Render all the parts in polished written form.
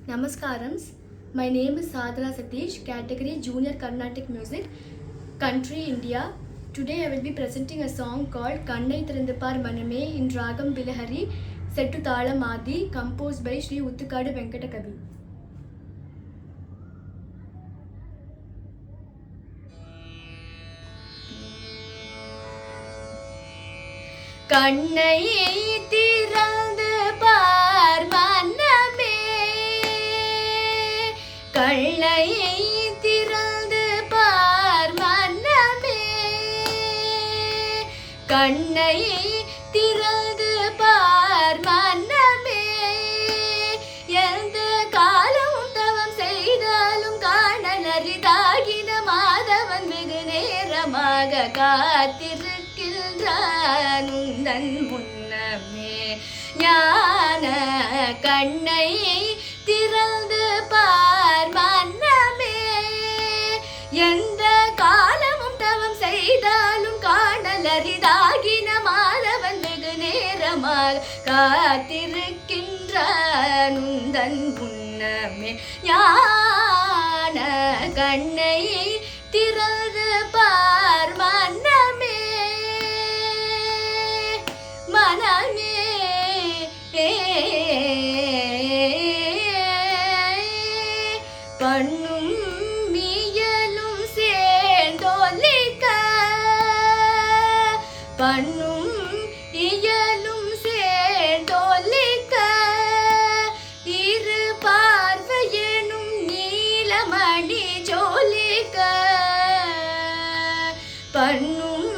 Namaskarams. My name is Sadhana Satish, category Junior Carnatic Music, Country India. Today I will be presenting a song called Kannai Thirundupar Maname in Ragam Bilahari, set to Thalam Adi, composed by Sri Uttukadu Venkata Kavi. Kannai Thirundupar Maname, Kannai Thirundupar Maname, Kannai Thirundupar Maname, எந்த காலம் தவம் செய்தாலும் காணலரிதாகின மாதவன் வெகு நேரமாக காத்திருக்கின்றான் உந்தன் முன்னமே ஞான கண்ணை திறந்து பார் மன்னமே. எந்த காலமும் தவம் செய்தாலும் காணலரிதாகின மாதவன் வெகு நேரமாக காத்திருக்கின்றான் உந்தன் முன்னமே ஞான கண்ணை திறந்து பார் மன்னமே. மனமே பண்ணும் மியலும் சேர்ந்தொலிக்க, பண்ணும் இயலும் சேர்ந்தொலிக்க, இரு பார்வையெனும் நீலமணி ஜோலிக்க, பண்ணும்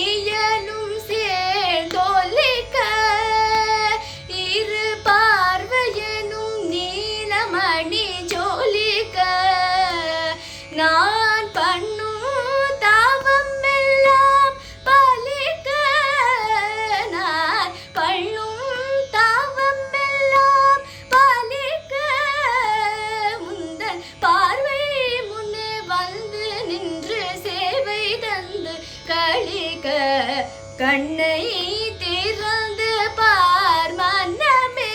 இயலும் சேர்ந்தொலிக்க, இரு பார்வையெனும் நீலமணி ஜோலிக்க, நான் பண்ணும் தாவம் எல்லாம் பலிக்க, நான் பண்ணும் தாவம் எல்லாம் பலிக்க, முந்தன் பார்வை முன்னே வந்து நின்று சேவை தந்து கழிக்க, கண்ணை திறந்து பார் மன்னமே.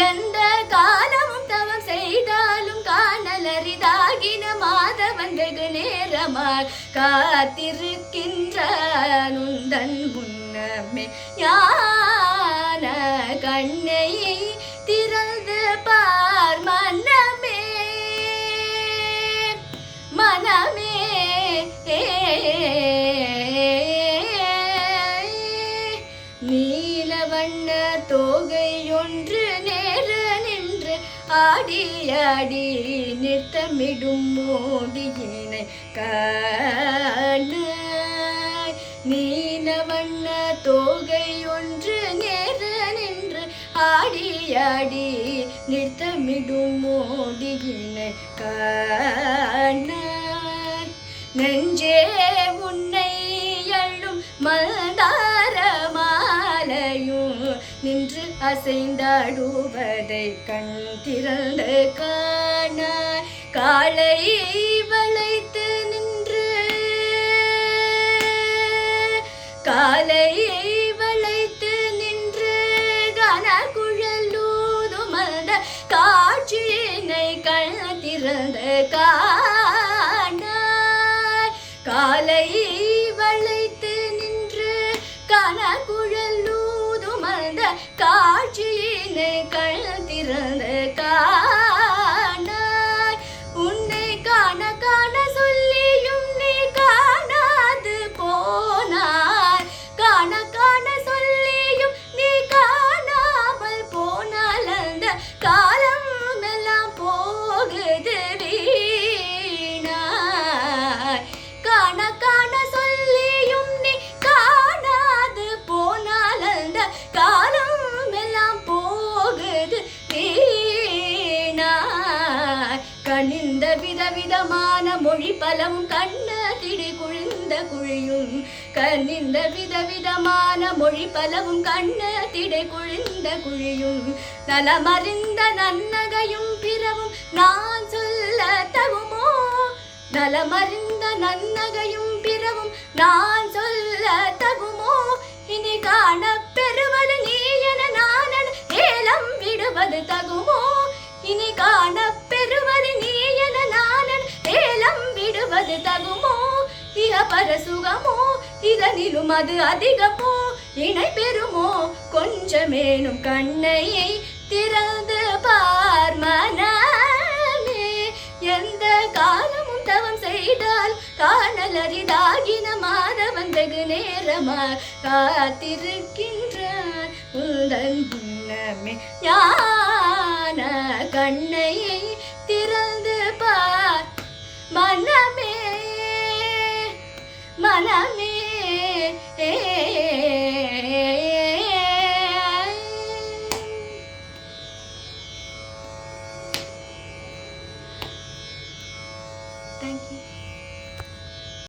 எந்த காலமும் தவம் செய்தாலும் காணலரிதாகின மாதவன் வெகு நேரமாய் காத்திருக்கின்றான் உந்தன் முன்னமே ஞான கண்ணை திறந்து பார் மன்னமே. மனமே நீலவண்ண தோகை ஒன்று நேர நின்று ஆடி ஆடி நிறுத்தமிடும் மோடியினை காண, நீலவண்ண தோகை ஒன்று நேர நின்று ஆடி ஆடி நிறுத்தமிடும் மோடியினை காண, நெஞ்சே உன்னை அள்ளும் மந்தார மாலையும் நின்று அசைந்தாடுவதை கண் திறந்து காண, காலை வளைத்து நின்று, காலை வளைத்து நின்று கனகுழலூதும் அந்த காட்சியினை கண் திறந்து காண, காலை வளைத்து நின்று கனகுழலூதும் அந்த காட்சியினை கண் திறந்து காண, உன்னை காண காண சொல்லியும் நீ காணாது போனாய், காண காண சொல்லியும் நீ காணாமல் போனால் அந்த காலம் எல்லாம் போகுது வீணாய், காண காண சொல்லியும் நீ காணாது போனால் அந்த காலம் எல்லாம் போகுது வீணாய். கனிந்த விதவிதமான மொழி பலவும் கண்ண திடி குழிந்த குழியும், கனிந்த விதவிதமான மொழி பலவும் கண்ண திடை குழிந்த குழியும், நலமறிந்த நன்னகையும் பிறவும் நான் சொல்ல தகுமோ, நலமறிந்த நன்னகையும் பிறவும் நான் சொல்ல தகுமோ, இனி காண பெறுவது நீ என நான் ஏலம் விடுவது தகுமோ, இனி காண பெறுவது நீ என நான் ஏலம் விடுவது தகுமோ இக பரசுகமோ இதனிலும் அது அதிகமோ இணை பெறுமோ கொஞ்சமேனும் கண்ணையை திறந்து பார் மனமே எந்த காலமும் தவம் செய்தால் காணல் அரிதாகின மாதவன் வெகு நேரமாய் காத்திருக்கின்றான் உந்தன் முன்னமே ஞான கண்ணையை திறந்து பார் மனமே மனமே